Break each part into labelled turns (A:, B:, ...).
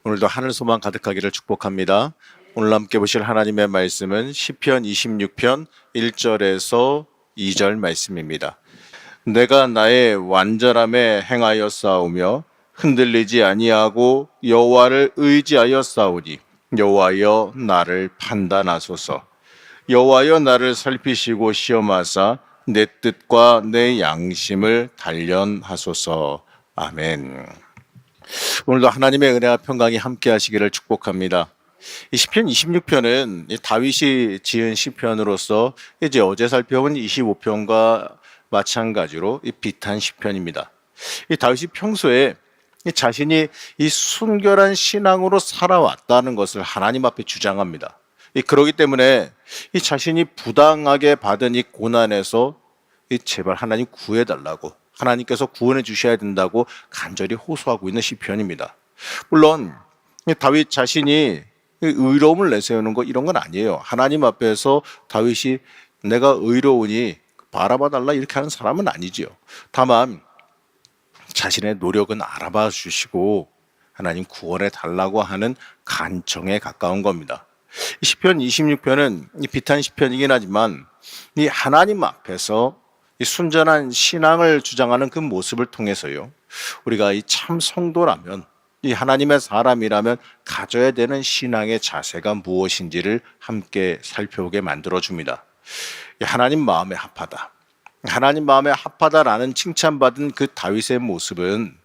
A: 오늘도 하늘 소망 가득하기를 축복합니다. 오늘 함께 보실 하나님의 말씀은 시편 26편 1절에서 2절 말씀입니다. 내가 나의 완전함에 행하여 싸우며 흔들리지 아니하고 여호와를 의지하여 싸우니 여호와여 나를 판단하소서. 여호와여 나를 살피시고 시험하사 내 뜻과 내 양심을 단련하소서. 아멘. 오늘도 하나님의 은혜와 평강이 함께 하시기를 축복합니다. 이 시편 26편은 다윗이 지은 시편으로서 이제 어제 살펴본 25편과 마찬가지로 이 비탄 시편입니다. 이 다윗이 평소에 이 자신이 이 순결한 신앙으로 살아왔다는 것을 하나님 앞에 주장합니다. 그러기 때문에 이 자신이 부당하게 받은 이 고난에서 제발 하나님 구해달라고, 하나님께서 구원해 주셔야 된다고 간절히 호소하고 있는 시편입니다. 물론 다윗 자신이 의로움을 내세우는 거 이런 건 아니에요. 하나님 앞에서 다윗이 내가 의로우니 바라봐 달라 이렇게 하는 사람은 아니지요. 다만 자신의 노력은 알아봐 주시고 하나님 구원해 달라고 하는 간청에 가까운 겁니다. 시편 26편은 비탄 시편이긴 하지만 이 하나님 앞에서 이 순전한 신앙을 주장하는 그 모습을 통해서요, 우리가 이 참 성도라면, 이 하나님의 사람이라면 가져야 되는 신앙의 자세가 무엇인지를 함께 살펴보게 만들어줍니다. 하나님 마음에 합하다, 하나님 마음에 합하다라는 칭찬받은 그 다윗의 모습은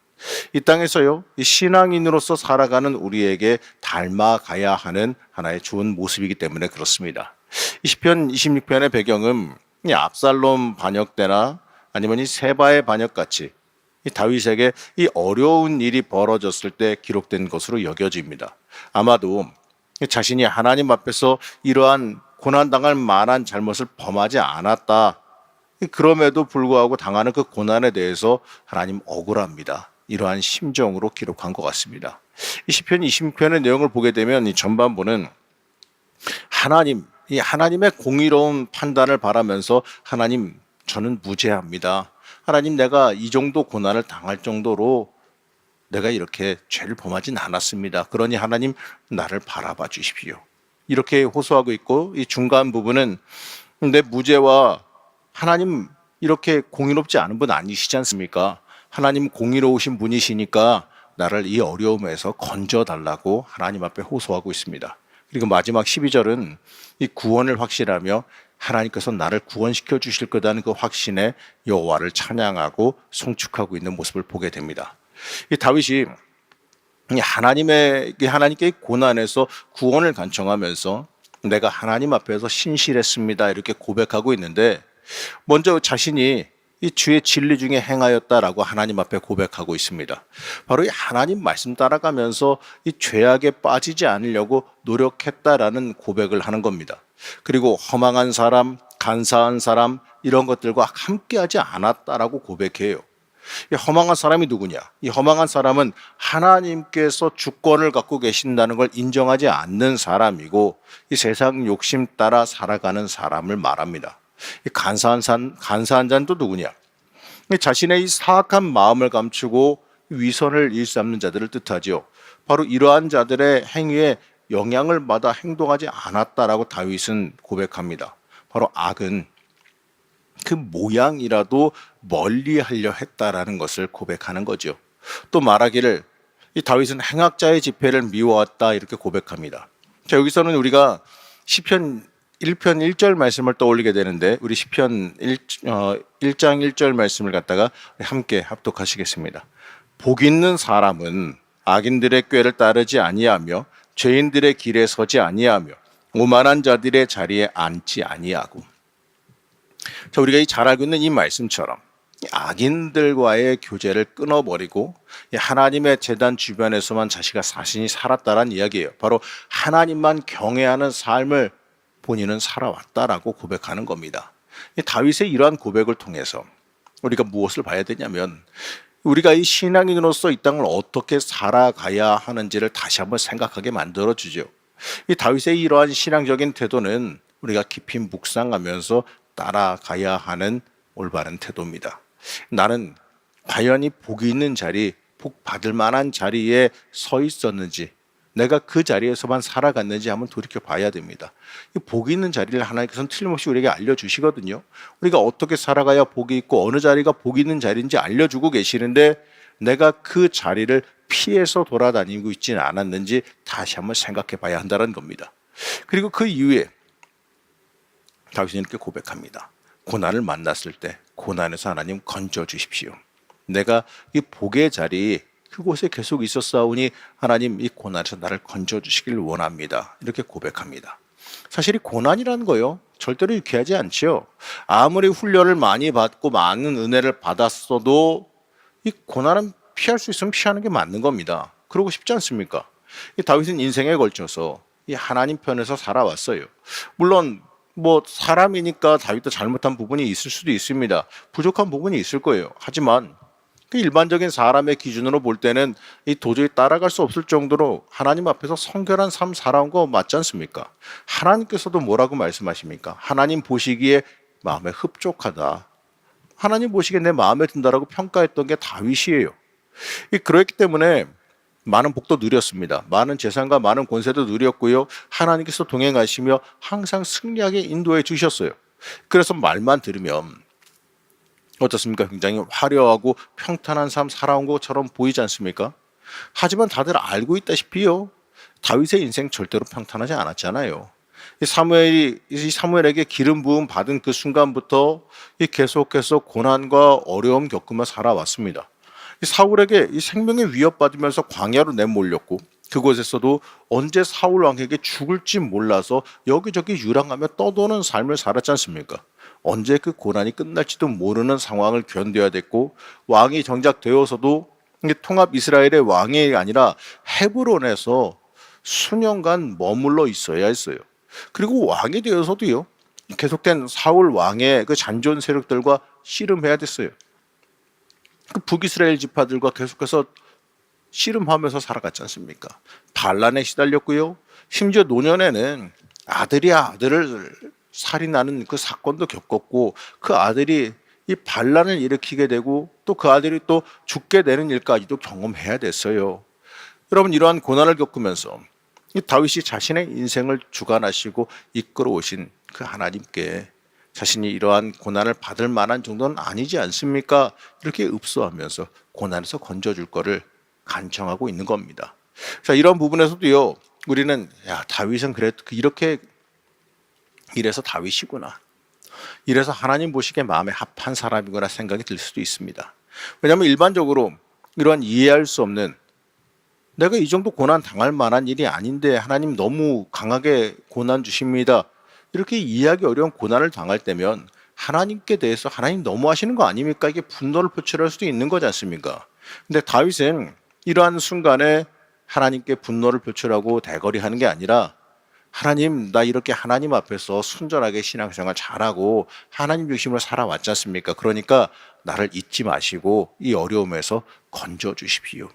A: 이 땅에서요, 이 신앙인으로서 살아가는 우리에게 닮아가야 하는 하나의 좋은 모습이기 때문에 그렇습니다. 이 시편 26편의 배경은 이 압살롬 반역 때나 아니면 이 세바의 반역 같이 이 다윗에게 이 어려운 일이 벌어졌을 때 기록된 것으로 여겨집니다. 아마도 자신이 하나님 앞에서 이러한 고난당할 만한 잘못을 범하지 않았다, 그럼에도 불구하고 당하는 그 고난에 대해서 하나님 억울합니다, 이러한 심정으로 기록한 것 같습니다. 이 시편 26편의 내용을 보게 되면 이 전반부는 이 하나님의 공의로운 판단을 바라면서 하나님 저는 무죄합니다. 하나님 내가 이 정도 고난을 당할 정도로 내가 이렇게 죄를 범하진 않았습니다. 그러니 하나님 나를 바라봐 주십시오. 이렇게 호소하고 있고, 이 중간 부분은 내 무죄와 하나님 이렇게 공의롭지 않은 분 아니시지 않습니까? 하나님 공의로우신 분이시니까 나를 이 어려움에서 건져달라고 하나님 앞에 호소하고 있습니다. 그리고 마지막 12절은 이 구원을 확신하며 하나님께서 나를 구원시켜 주실 거다는 그 확신에 여호와를 찬양하고 송축하고 있는 모습을 보게 됩니다. 이 다윗이 하나님께 고난에서 구원을 간청하면서 내가 하나님 앞에서 신실했습니다 이렇게 고백하고 있는데, 먼저 자신이 이 주의 진리 중에 행하였다라고 하나님 앞에 고백하고 있습니다. 바로 이 하나님 말씀 따라가면서 이 죄악에 빠지지 않으려고 노력했다라는 고백을 하는 겁니다. 그리고 허망한 사람, 간사한 사람 이런 것들과 함께하지 않았다라고 고백해요. 이 허망한 사람이 누구냐? 이 허망한 사람은 하나님께서 주권을 갖고 계신다는 걸 인정하지 않는 사람이고, 이 세상 욕심 따라 살아가는 사람을 말합니다. 이 간사한 자는 또 누구냐? 자신의 이 사악한 마음을 감추고 위선을 일삼는 자들을 뜻하지요. 바로 이러한 자들의 행위에 영향을 받아 행동하지 않았다라고 다윗은 고백합니다. 바로 악은 그 모양이라도 멀리하려 했다라는 것을 고백하는 거죠. 또 말하기를 이 다윗은 행악자의 집회를 미워했다 이렇게 고백합니다. 자, 여기서는 우리가 시편 1편 1절 말씀을 떠올리게 되는데, 우리 시편 1장 1절 말씀을 갖다가 함께 합독하시겠습니다. 복 있는 사람은 악인들의 꾀를 따르지 아니하며 죄인들의 길에 서지 아니하며 오만한 자들의 자리에 앉지 아니하고. 자, 우리가 잘 알고 있는 이 말씀처럼 악인들과의 교제를 끊어버리고 하나님의 제단 주변에서만 자신이 살았다라는 이야기예요. 바로 하나님만 경외하는 삶을 본인은 살아왔다라고 고백하는 겁니다. 다윗의 이러한 고백을 통해서 우리가 무엇을 봐야 되냐면, 우리가 이 신앙인으로서 이 땅을 어떻게 살아가야 하는지를 다시 한번 생각하게 만들어주죠. 이 다윗의 이러한 신앙적인 태도는 우리가 깊이 묵상하면서 따라가야 하는 올바른 태도입니다. 나는 과연 이 복이 있는 자리, 복 받을 만한 자리에 서 있었는지, 내가 그 자리에서만 살아갔는지 한번 돌이켜 봐야 됩니다. 이 복이 있는 자리를 하나님께서는 틀림없이 우리에게 알려주시거든요. 우리가 어떻게 살아가야 복이 있고 어느 자리가 복이 있는 자리인지 알려주고 계시는데 내가 그 자리를 피해서 돌아다니고 있지는 않았는지 다시 한번 생각해 봐야 한다는 겁니다. 그리고 그 이후에 다윗은 이렇게 고백합니다. 고난을 만났을 때 고난에서 하나님 건져 주십시오. 내가 이 복의 자리 그곳에 계속 있었사오니 하나님 이 고난에서 나를 건져 주시길 원합니다. 이렇게 고백합니다. 사실 이 고난이라는 거요 절대로 유쾌하지 않지요. 아무리 훈련을 많이 받고 많은 은혜를 받았어도 이 고난은 피할 수 있으면 피하는 게 맞는 겁니다. 그러고 싶지 않습니까? 이 다윗은 인생에 걸쳐서 이 하나님 편에서 살아왔어요. 물론 사람이니까 다윗도 잘못한 부분이 있을 수도 있습니다. 부족한 부분이 있을 거예요. 하지만 그 일반적인 사람의 기준으로 볼 때는 이 도저히 따라갈 수 없을 정도로 하나님 앞에서 성결한 삶 살아온 거 맞지 않습니까? 하나님께서도 뭐라고 말씀하십니까? 하나님 보시기에 마음에 흡족하다. 하나님 보시기에 내 마음에 든다라고 평가했던 게 다윗이에요. 그렇기 때문에 많은 복도 누렸습니다. 많은 재산과 많은 권세도 누렸고요. 하나님께서 동행하시며 항상 승리하게 인도해 주셨어요. 그래서 말만 들으면 어떻습니까? 굉장히 화려하고 평탄한 삶 살아온 것처럼 보이지 않습니까? 하지만 다들 알고 있다시피요. 다윗의 인생 절대로 평탄하지 않았잖아요. 사무엘에게 기름 부음 받은 그 순간부터 계속해서 고난과 어려움 겪으며 살아왔습니다. 사울에게 이 생명의 위협받으면서 광야로 내몰렸고 그곳에서도 언제 사울 왕에게 죽을지 몰라서 여기저기 유랑하며 떠도는 삶을 살았지 않습니까? 언제 그 고난이 끝날지도 모르는 상황을 견뎌야 됐고 왕이 정작 되어서도 통합 이스라엘의 왕이 아니라 헤브론에서 수년간 머물러 있어야 했어요. 그리고 왕이 되어서도요 계속된 사울 왕의 그 잔존 세력들과 씨름해야 됐어요. 그 북이스라엘 지파들과 계속해서 씨름하면서 살아갔지 않습니까? 반란에 시달렸고요. 심지어 노년에는 아들이 아들을 살인하는 그 사건도 겪었고 그 아들이 이 반란을 일으키게 되고 또 그 아들이 또 죽게 되는 일까지도 경험해야 됐어요. 여러분 이러한 고난을 겪으면서 이 다윗이 자신의 인생을 주관하시고 이끌어 오신 그 하나님께 자신이 이러한 고난을 받을 만한 정도는 아니지 않습니까? 이렇게 읍소하면서 고난에서 건져줄 거를 간청하고 있는 겁니다. 자, 이런 부분에서도요, 우리는 다윗은 그래도 이렇게 이래서 다윗이구나. 이래서 하나님 보시기에 마음에 합한 사람이구나 생각이 들 수도 있습니다. 왜냐하면 일반적으로 이러한 이해할 수 없는 내가 이 정도 고난 당할 만한 일이 아닌데 하나님 너무 강하게 고난 주십니다. 이렇게 이해하기 어려운 고난을 당할 때면 하나님께 대해서 하나님 너무하시는 거 아닙니까? 이게 분노를 표출할 수도 있는 거지 않습니까? 근데 다윗은 이러한 순간에 하나님께 분노를 표출하고 대거리하는 게 아니라 하나님 나 이렇게 하나님 앞에서 순전하게 신앙생활 잘하고 하나님 중심으로 살아왔지 않습니까? 그러니까 나를 잊지 마시고 이 어려움에서 건져 주십시오.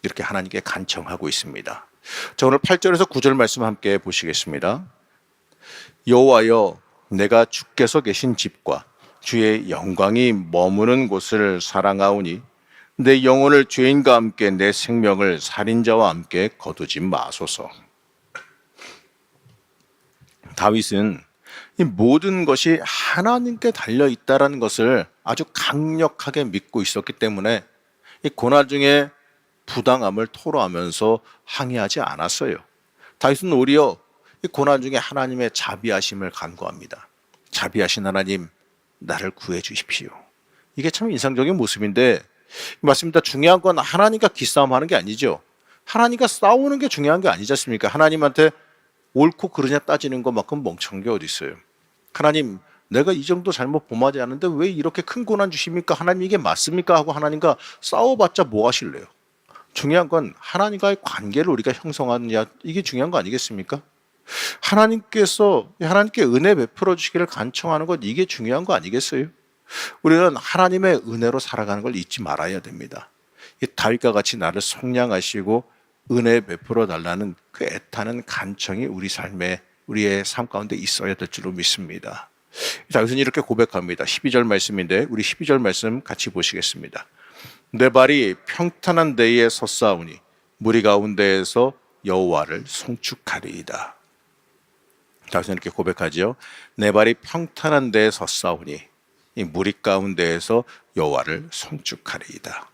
A: 이렇게 하나님께 간청하고 있습니다. 자, 오늘 8절에서 9절 말씀 함께 보시겠습니다. 여호와여 내가 주께서 계신 집과 주의 영광이 머무는 곳을 사랑하오니 내 영혼을 죄인과 함께 내 생명을 살인자와 함께 거두지 마소서. 다윗은 이 모든 것이 하나님께 달려 있다라는 것을 아주 강력하게 믿고 있었기 때문에 이 고난 중에 부당함을 토로하면서 항의하지 않았어요. 다윗은 오히려 이 고난 중에 하나님의 자비하심을 간구합니다. 자비하신 하나님, 나를 구해 주십시오. 이게 참 인상적인 모습인데 맞습니다. 중요한 건 하나님과 기싸움하는 게 아니죠. 하나님과 싸우는 게 중요한 게 아니지 않습니까? 하나님한테 옳고 그르냐 따지는 것만큼 멍청한 게 어디 있어요. 하나님, 내가 이 정도 잘못 범하지 않는데 왜 이렇게 큰 고난 주십니까? 하나님 이게 맞습니까? 하고 하나님과 싸워봤자 뭐 하실래요? 중요한 건 하나님과의 관계를 우리가 형성하느냐, 이게 중요한 거 아니겠습니까? 하나님께 은혜 베풀어 주시기를 간청하는 것, 이게 중요한 거 아니겠어요? 우리는 하나님의 은혜로 살아가는 걸 잊지 말아야 됩니다. 이 다윗과 같이 나를 속량하시고 은혜 베풀어 달라는 그 애타는 간청이 우리의 삶 가운데 있어야 될 줄로 믿습니다. 다윗은 이렇게 고백합니다. 12절 말씀인데 우리 12절 말씀 같이 보시겠습니다. 내 발이 평탄한 데에 섰사오니 무리 가운데에서 여호와를 송축하리이다. 다시 이렇게 고백하지요. 내 발이 평탄한 데에 섰사오니 이 무리 가운데에서 여호와를 송축하리이다.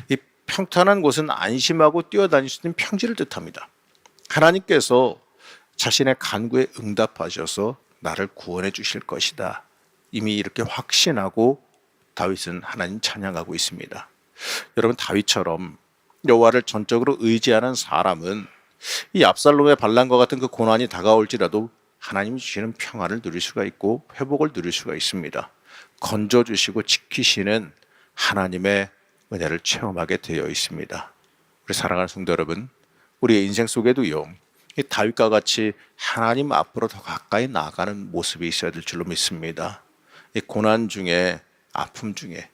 A: 이 평탄한 곳은 안심하고 뛰어다닐 수 있는 평지를 뜻합니다. 하나님께서 자신의 간구에 응답하셔서 나를 구원해 주실 것이다. 이미 이렇게 확신하고 다윗은 하나님 찬양하고 있습니다. 여러분, 다윗처럼 여호와를 전적으로 의지하는 사람은 이 압살롬의 반란과 같은 그 고난이 다가올지라도 하나님이 주시는 평안을 누릴 수가 있고 회복을 누릴 수가 있습니다. 건져주시고 지키시는 하나님의 은혜를 체험하게 되어 있습니다. 우리 사랑하는 성도 여러분, 우리의 인생 속에도요, 이 다윗과 같이 하나님 앞으로 더 가까이 나아가는 모습이 있어야 될 줄로 믿습니다. 이 고난 중에, 아픔 중에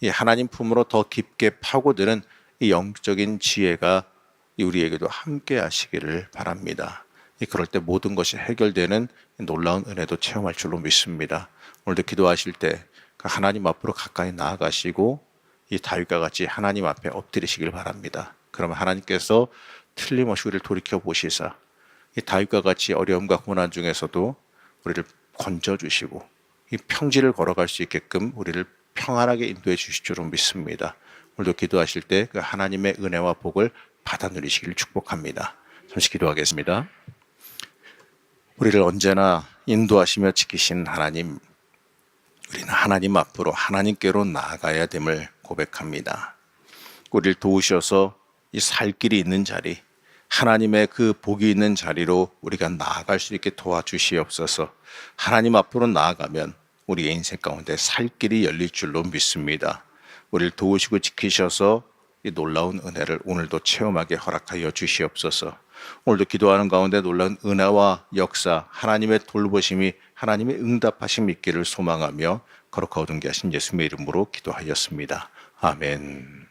A: 이 하나님 품으로 더 깊게 파고드는 이 영적인 지혜가 우리에게도 함께 하시기를 바랍니다. 그럴 때 모든 것이 해결되는 놀라운 은혜도 체험할 줄로 믿습니다. 오늘도 기도하실 때 하나님 앞으로 가까이 나아가시고 이 다윗과 같이 하나님 앞에 엎드리시길 바랍니다. 그러면 하나님께서 틀림없이 우리를 돌이켜 보시사 이 다윗과 같이 어려움과 고난 중에서도 우리를 건져주시고 이 평지를 걸어갈 수 있게끔 우리를 평안하게 인도해 주실 줄로 믿습니다. 오늘도 기도하실 때 그 하나님의 은혜와 복을 받아 누리시기를 축복합니다. 잠시 기도하겠습니다. 우리를 언제나 인도하시며 지키신 하나님, 우리는 하나님 앞으로 하나님께로 나아가야 됨을 고백합니다. 우리를 도우셔서 이 살 길이 있는 자리, 하나님의 그 복이 있는 자리로 우리가 나아갈 수 있게 도와주시옵소서. 하나님 앞으로 나아가면 우리의 인생 가운데 살 길이 열릴 줄로 믿습니다. 우리를 도우시고 지키셔서 이 놀라운 은혜를 오늘도 체험하게 허락하여 주시옵소서. 오늘도 기도하는 가운데 놀라운 은혜와 역사, 하나님의 돌보심이, 하나님의 응답하심이 있기를 소망하며 거룩하고 존귀하신 예수님의 이름으로 기도하였습니다. 아멘.